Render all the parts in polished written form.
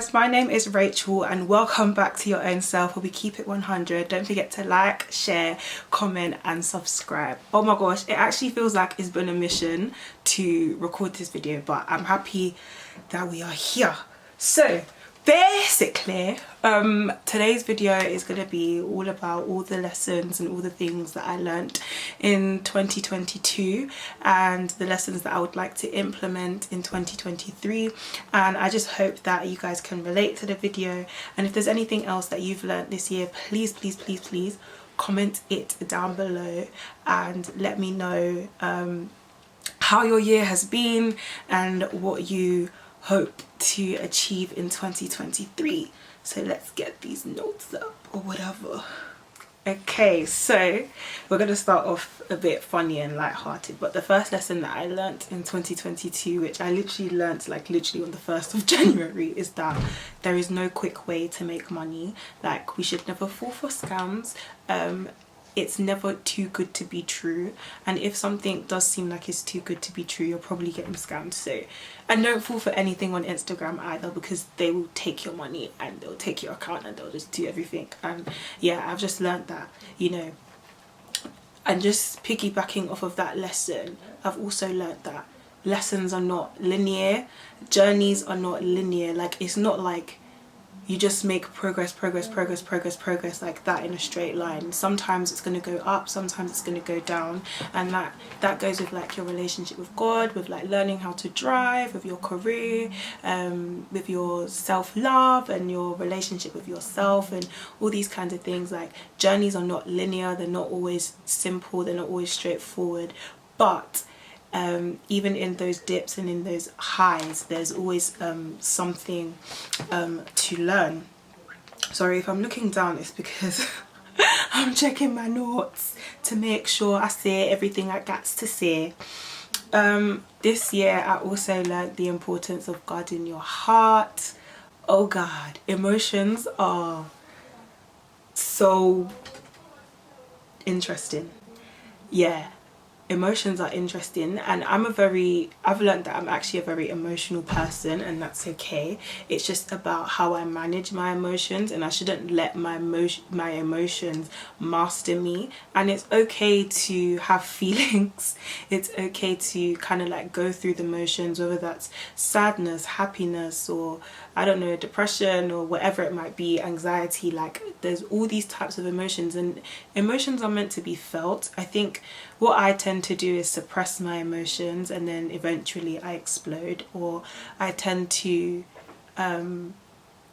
Podcast. My name is Rachel and welcome back to Your Own Self, where we keep it 100. Don't forget to like, share, comment and subscribe. Oh my gosh, it actually feels like it's been a mission to record this video, but I'm happy that we are here. So basically, today's video is going to be all about all the lessons and all the things that I learned in 2022 and the lessons that I would like to implement in 2023. And I just hope that you guys can relate to the video. And if there's anything else that you've learned this year, please comment it down below and let me know how your year has been and what you hope to achieve in 2023. So let's get these notes up or whatever. Okay, so we're going to start off a bit funny and light-hearted, but the first lesson that I learnt in 2022, which I literally learnt like literally on the 1st of January, is that there is no quick way to make money. Like, we should never fall for scams. It's never too good to be true, and if something does seem like it's too good to be true, you're probably getting scammed. So, and don't fall for anything on Instagram either, because they will take your money and they'll take your account and they'll just do everything. And yeah, I've just learned that, you know. And just piggybacking off of that lesson, I've also learned that lessons are not linear, journeys are not linear. Like, it's not like you just make progress like that in a straight line. Sometimes it's going to go up, sometimes it's going to go down, and that goes with like your relationship with God, with like learning how to drive, with your career, with your self-love and your relationship with yourself and all these kinds of things. Like, journeys are not linear, they're not always simple, they're not always straightforward, but even in those dips and in those highs, there's always something to learn. Sorry if I'm looking down, it's because I'm checking my notes to make sure I say everything I got to say. This year I also learned the importance of guarding your heart. Oh God, emotions are so interesting. Yeah. Emotions are interesting, and I've learned that I'm actually a very emotional person, and that's okay. It's just about how I manage my emotions, and I shouldn't let my emotions master me. And it's okay to have feelings. It's okay to kind of like go through the motions, whether that's sadness, happiness, or I don't know, depression, or whatever it might be, anxiety. Like, there's all these types of emotions, and emotions are meant to be felt. I think what I tend to do is suppress my emotions, and then eventually I explode, or I tend to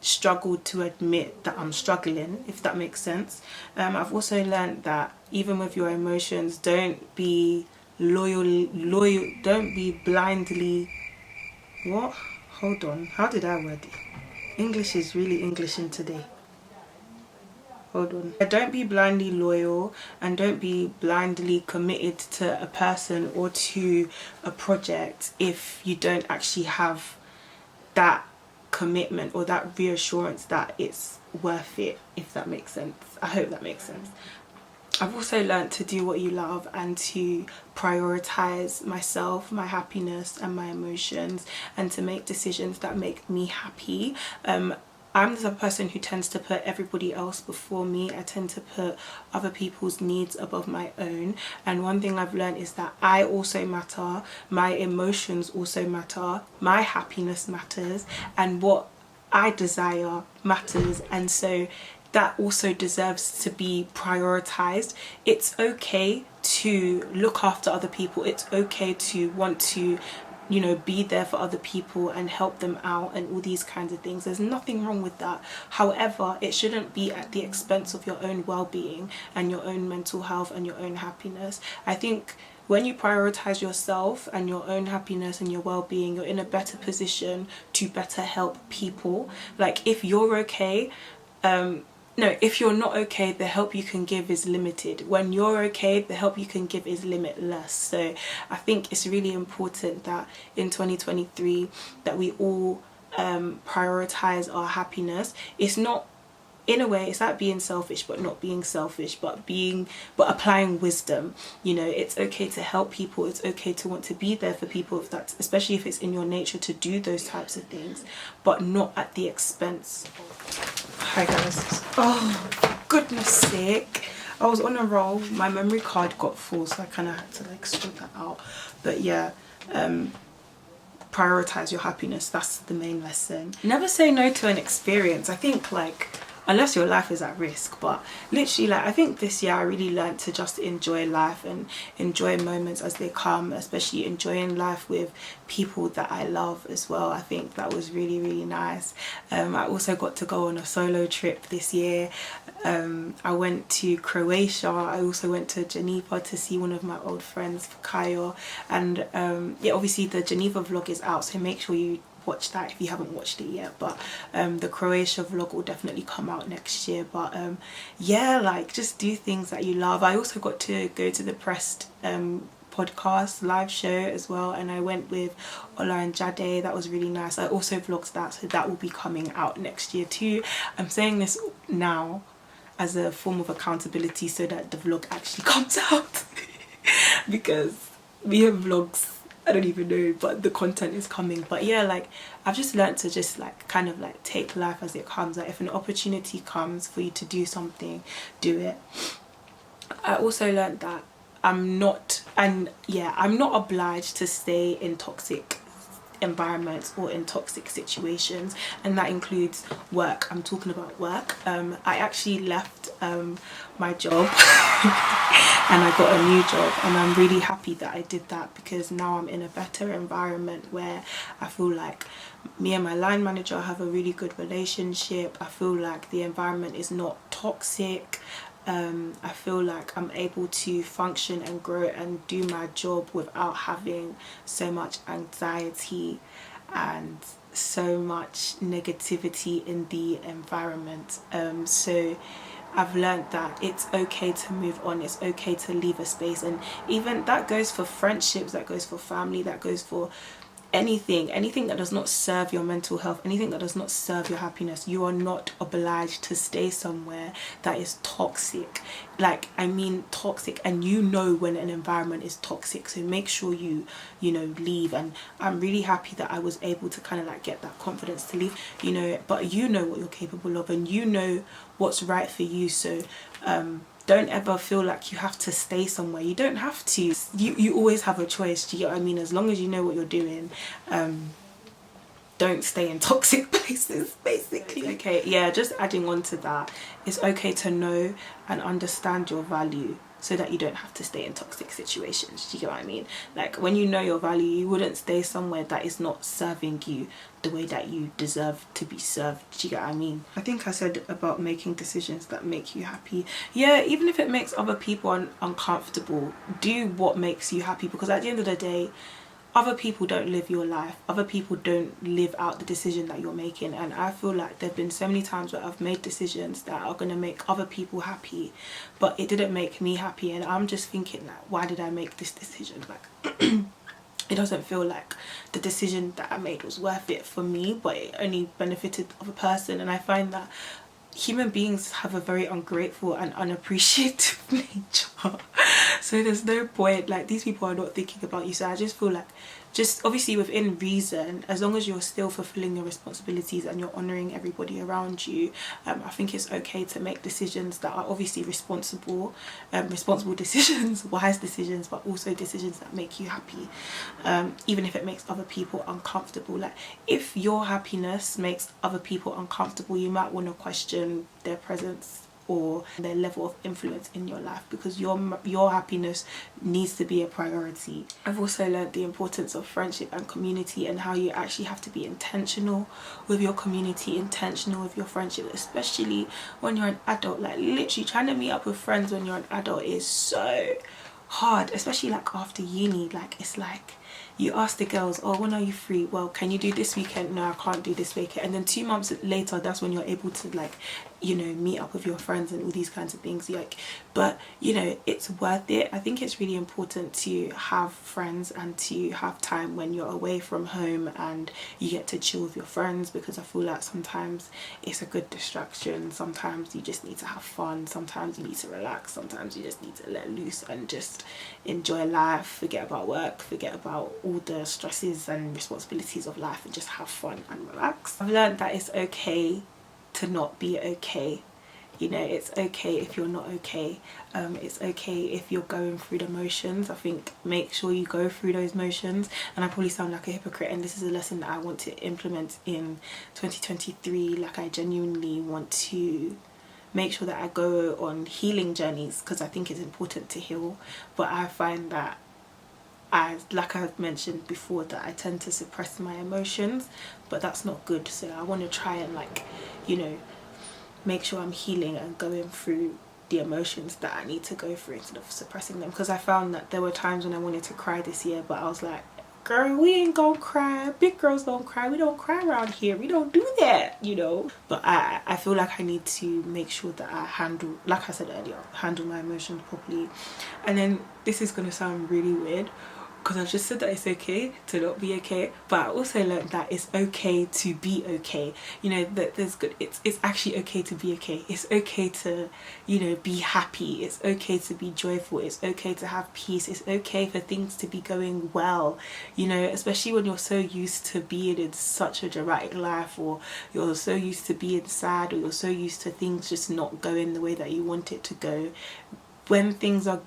struggle to admit that I'm struggling, if that makes sense. I've also learned that even with your emotions, don't be don't be blindly, what? Hold on, how did I word it? English is really Englishing today. Hold on. Don't be blindly loyal, and don't be blindly committed to a person or to a project if you don't actually have that commitment or that reassurance that it's worth it, if that makes sense. I hope that makes sense. I've also learned to do what you love and to prioritize myself, my happiness and my emotions, and to make decisions that make me happy. I'm the person who tends to put everybody else before me. I tend to put other people's needs above my own. And one thing I've learned is that I also matter, my emotions also matter, my happiness matters, and what I desire matters. And so that also deserves to be prioritized. It's okay to look after other people. It's okay to want to, you know, be there for other people and help them out and all these kinds of things. There's nothing wrong with that. However, it shouldn't be at the expense of your own well-being and your own mental health and your own happiness. I think when you prioritize yourself and your own happiness and your well-being, you're in a better position to better help people. Like, if you're okay, if you're not okay, the help you can give is limited. When you're okay, the help you can give is limitless. So I think it's really important that in 2023 that we all prioritize our happiness. It's not in a way, it's like being selfish but not being selfish, but applying wisdom. You know, it's okay to help people, it's okay to want to be there for people, if that's, especially if it's in your nature to do those types of things, but not at the expense. Hi guys. Oh, for goodness sake, I was on a roll, my memory card got full, so I kind of had to like sort that out. But yeah, prioritize your happiness. That's the main lesson. Never say no to an experience. I think, like, unless your life is at risk, but literally, like, I think this year I really learned to just enjoy life and enjoy moments as they come, especially enjoying life with people that I love as well. I think that was really, really nice. I also got to go on a solo trip this year. I went to Croatia. I also went to Geneva to see one of my old friends, Kayo, and yeah, obviously the Geneva vlog is out, so make sure you watch that if you haven't watched it yet. But the Croatia vlog will definitely come out next year. But yeah, like, just do things that you love. I also got to go to the Pressed podcast live show as well, and I went with Ola and Jade. That was really nice. I also vlogged that, so that will be coming out next year too. I'm saying this now as a form of accountability so that the vlog actually comes out because we have vlogs, I don't even know, but the content is coming. But yeah, like, I've just learned to just like kind of like take life as it comes. Like, if an opportunity comes for you to do something, do it. I also learned that I'm not obliged to stay in toxic environments or in toxic situations, and that includes work. I'm talking about work. I actually left my job and I got a new job, and I'm really happy that I did that, because now I'm in a better environment where I feel like me and my line manager have a really good relationship. I feel like the environment is not toxic. I feel like I'm able to function and grow and do my job without having so much anxiety and so much negativity in the environment. So I've learned that it's okay to move on, it's okay to leave a space, and even that goes for friendships, that goes for family, that goes for anything that does not serve your mental health, anything that does not serve your happiness. You are not obliged to stay somewhere that is toxic. Like, I mean toxic, and you know when an environment is toxic, so make sure you know, leave. And I'm really happy that I was able to kind of like get that confidence to leave, you know. But you know what you're capable of, and you know what's right for you. So don't ever feel like you have to stay somewhere. You don't have to. You always have a choice. Do you get what I mean? As long as you know what you're doing, don't stay in toxic places, basically. Okay, yeah, just adding on to that, it's okay to know and understand your value so that you don't have to stay in toxic situations. Do you get what I mean? Like, when you know your value, you wouldn't stay somewhere that is not serving you the way that you deserve to be served. Do you get what I mean? I think I said about making decisions that make you happy. Yeah, even if it makes other people uncomfortable, do what makes you happy, because at the end of the day, other people don't live your life. Other people don't live out the decision that you're making. And I feel like there have been so many times where I've made decisions that are going to make other people happy, but it didn't make me happy. And I'm just thinking, like, why did I make this decision? Like, it doesn't feel like the decision that I made was worth it for me, but it only benefited the other person. And I find that human beings have a very ungrateful and unappreciative nature. So there's no point, like, these people are not thinking about you. So I just feel like, just obviously within reason, as long as you're still fulfilling your responsibilities and you're honouring everybody around you, I think it's okay to make decisions that are obviously responsible decisions, wise decisions, but also decisions that make you happy, even if it makes other people uncomfortable. Like, if your happiness makes other people uncomfortable, you might want to question their presence or their level of influence in your life, because your happiness needs to be a priority. I've also learned the importance of friendship and community, and how you actually have to be intentional with your community, intentional with your friendship, especially when you're an adult. Like, literally trying to meet up with friends when you're an adult is so hard, especially like after uni. Like, it's like you ask the girls, oh, when are you free? Well, can you do this weekend? No, I can't do this weekend. And then 2 months later, that's when you're able to, like, you know, meet up with your friends and all these kinds of things, like, but you know, it's worth it. I think it's really important to have friends and to have time when you're away from home and you get to chill with your friends, because I feel like sometimes it's a good distraction. Sometimes you just need to have fun, sometimes you need to relax, sometimes you just need to let loose and just enjoy life, forget about work, forget about all the stresses and responsibilities of life, and just have fun and relax. I've learned that it's okay to not be okay. You know, it's okay if you're not okay. It's okay if you're going through the motions. I think make sure you go through those motions. And I probably sound like a hypocrite, and this is a lesson that I want to implement in 2023. Like, I genuinely want to make sure that I go on healing journeys, because I think it's important to heal. But I find that like I've mentioned before, that I tend to suppress my emotions, but that's not good. So I want to try and, like, you know, make sure I'm healing and going through the emotions that I need to go through instead of suppressing them. Because I found that there were times when I wanted to cry this year, but I was like, girl, we ain't gonna cry. Big girls don't cry. We don't cry around here. We don't do that, you know. But I feel like I need to make sure that I handle, like I said earlier, handle my emotions properly. And then this is gonna sound really weird, because I've just said that it's okay to not be okay, but I also learned that it's okay to be okay. You know, that there's good, it's actually okay to be okay. It's okay to, you know, be happy. It's okay to be joyful. It's okay to have peace. It's okay for things to be going well, you know, especially when you're so used to being in such a dramatic life, or you're so used to being sad, or you're so used to things just not going the way that you want it to go. When things are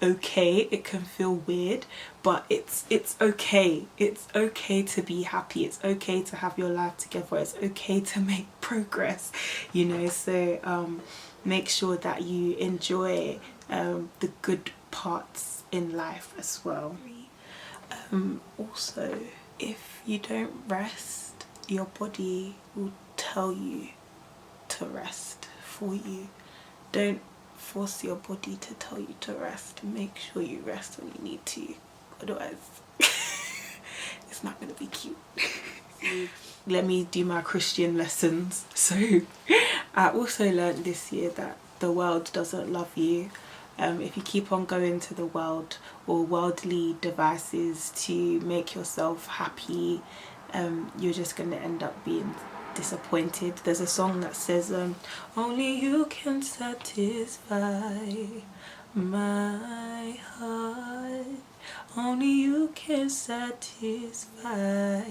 okay, it can feel weird, but it's okay. It's okay to be happy. It's okay to have your life together. It's okay to make progress, you know. So make sure that you enjoy the good parts in life as well. Also, if you don't rest, your body will tell you to rest for you. Don't force your body to tell you to rest. Make sure you rest when you need to, otherwise it's not going to be cute. Let me do my Christian lessons. So I also learned this year that the world doesn't love you. If you keep on going to the world or worldly devices to make yourself happy, you're just going to end up being disappointed. There's a song that says only you can satisfy my heart, only you can satisfy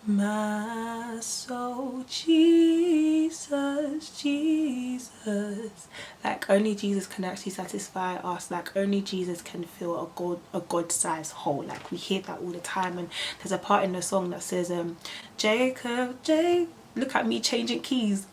my soul. Jesus, Jesus, like only Jesus can actually satisfy us. Like only Jesus can fill a God-sized hole. Like we hear that all the time, and there's a part in the song that says Jacob, look at me changing keys.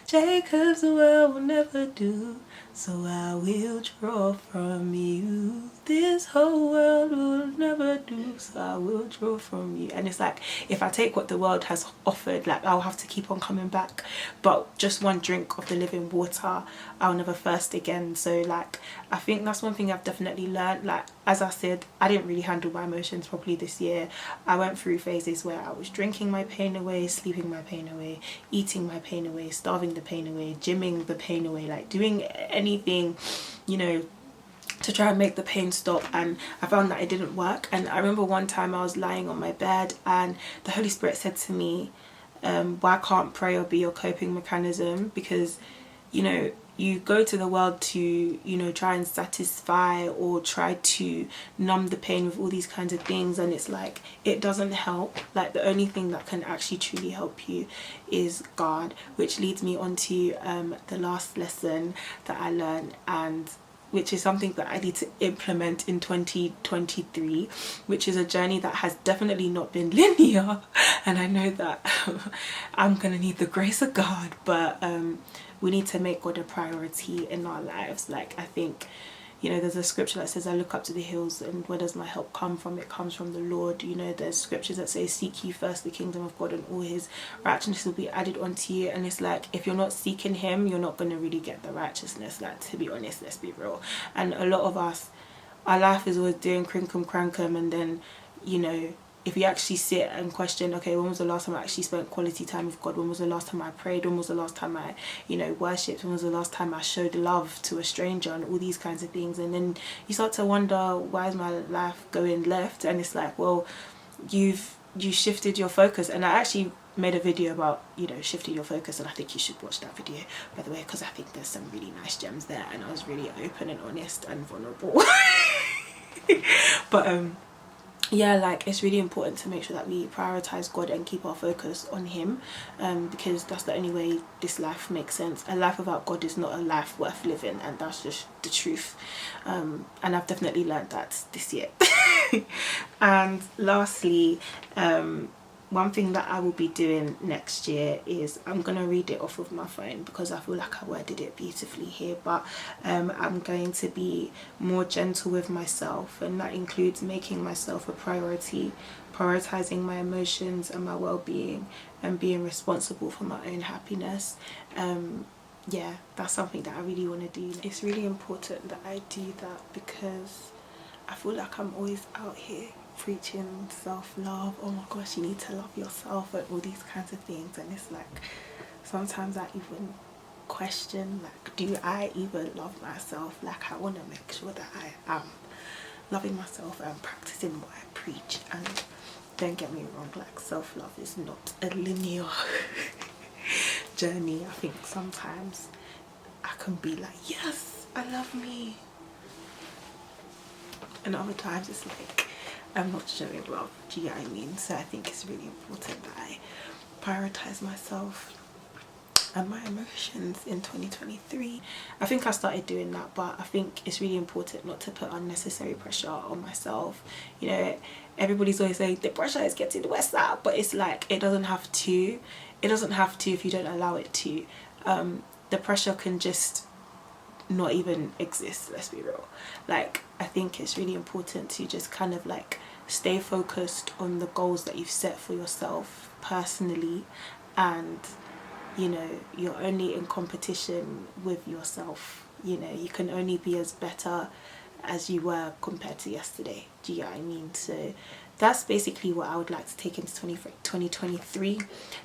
Jacob's well will never do, so I will draw from you. This whole world will never do, so I will draw from you. And it's like, if I take what the world has offered, like I'll have to keep on coming back, but just one drink of the living water, I'll never thirst again. So like, I think that's one thing I've definitely learned. Like, as I said, I didn't really handle my emotions properly this year. I went through phases where I was drinking my pain away, sleeping my pain away, eating my pain away, starving the pain away, gymming the pain away, like doing anything, you know, to try and make the pain stop. And I found that it didn't work. And I remember one time I was lying on my bed and the Holy Spirit said to me, why can't prayer be your coping mechanism? Because, you know, you go to the world to, you know, try and satisfy or try to numb the pain with all these kinds of things, and it's like, it doesn't help. Like the only thing that can actually truly help you is God, which leads me on to the last lesson that I learned, and which is something that I need to implement in 2023, which is a journey that has definitely not been linear. And I know that I'm gonna need the grace of God, but we need to make God a priority in our lives. Like, I think, you know, there's a scripture that says, I look up to the hills and where does my help come from? It comes from the Lord. You know, there's scriptures that say, seek ye first the kingdom of God and all his righteousness will be added onto you. And it's like, if you're not seeking him, you're not going to really get the righteousness. Like, to be honest, let's be real. And a lot of us, our life is always doing crinkum crankum, and then, you know, if you actually sit and question, okay, when was the last time I actually spent quality time with God? When was the last time I prayed? When was the last time I, worshipped? When was the last time I showed love to a stranger, and all these kinds of things? And then you start to wonder, why is my life going left? And it's like, well, you shifted your focus. And I actually made a video about, shifting your focus, and I think you should watch that video, by the way, because I think there's some really nice gems there, and I was really open and honest and vulnerable. But yeah, like, it's really important to make sure that we prioritize God and keep our focus on him, because that's the only way this life makes sense. A life without God is not a life worth living, and that's just the truth. And I've definitely learned that this year. And lastly, one thing that I will be doing next year is, I'm going to read it off of my phone because I feel like I worded it beautifully here, but I'm going to be more gentle with myself, and that includes making myself a priority, prioritizing my emotions and my well-being, and being responsible for my own happiness. Yeah, that's something that I really want to do. It's really important that I do that, because I feel like I'm always out here preaching self-love. Oh my gosh, you need to love yourself and all these kinds of things, and it's like, sometimes I even question, like, do I even love myself? Like, I want to make sure that I am loving myself and practicing what I preach. And don't get me wrong, like, self-love is not a linear journey. I think sometimes I can be like, yes, I love me, and other times it's like, I'm not showing love. Do you get what I mean? So I think it's really important that I prioritize myself and my emotions in 2023. I think I started doing that, but I think it's really important not to put unnecessary pressure on myself. Everybody's always saying the pressure is getting worse out, but it's like, it doesn't have to if you don't allow it to. The pressure can just not even exist, let's be real. Like, I think it's really important to just kind of like stay focused on the goals that you've set for yourself personally, and you're only in competition with yourself. You can only be as better as you were compared to yesterday. Do you get what I mean? So that's basically what I would like to take into 2023.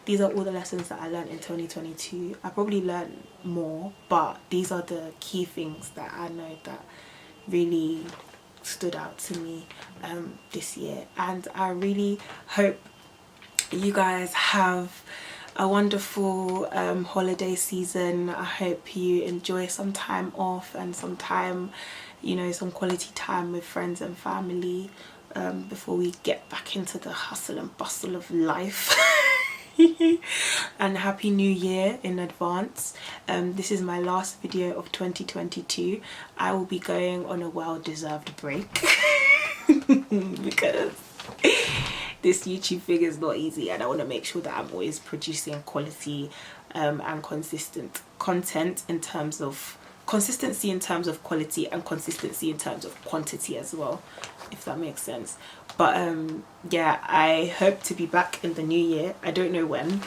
These are all the lessons that I learned in 2022. I probably learned more, but these are the key things that I know that really stood out to me this year. And I really hope you guys have a wonderful holiday season. I hope you enjoy some time off and some time, some quality time with friends and family before we get back into the hustle and bustle of life. And happy new year in advance. This is my last video of 2022. I will be going on a well-deserved break because this YouTube thing is not easy, and I want to make sure that I'm always producing quality and consistent content, in terms of consistency in terms of quality and consistency in terms of quantity as well, if that makes sense. But yeah, I hope to be back in the new year. I don't know when.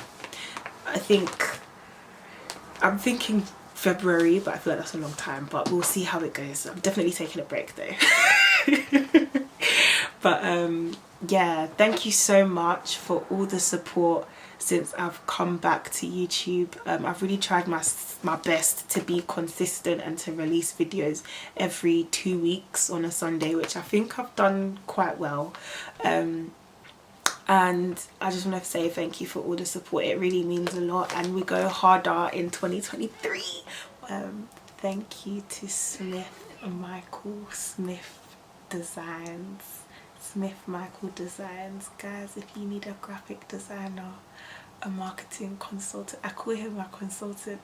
I'm thinking February, but I feel like that's a long time, but we'll see how it goes. I'm definitely taking a break though. But yeah, thank you so much for all the support since I've come back to YouTube. I've really tried my best to be consistent and to release videos every 2 weeks on a Sunday, which I think I've done quite well. And I just want to say thank you for all the support. It really means a lot, and we go harder in 2023. Thank you to Michael Smith Designs. Michael Designs, guys. If you need a graphic designer, a marketing consultant, I call him my consultant.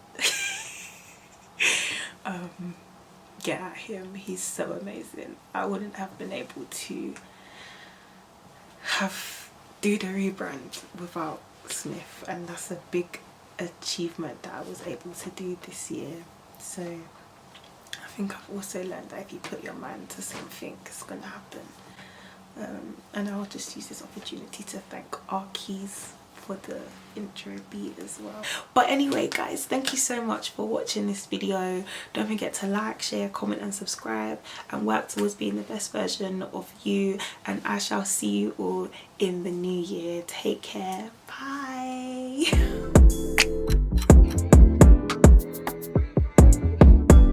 Get at him, he's so amazing. I wouldn't have been able to do the rebrand without Smith, and that's a big achievement that I was able to do this year. So I think I've also learned that if you put your mind to something, it's gonna happen. And I'll just use this opportunity to thank ArrKeys for the intro beat as well. But anyway guys, thank you so much for watching this video. Don't forget to like, share, comment and subscribe, and work towards being the best version of you, and I shall see you all in the new year. Take care. Bye.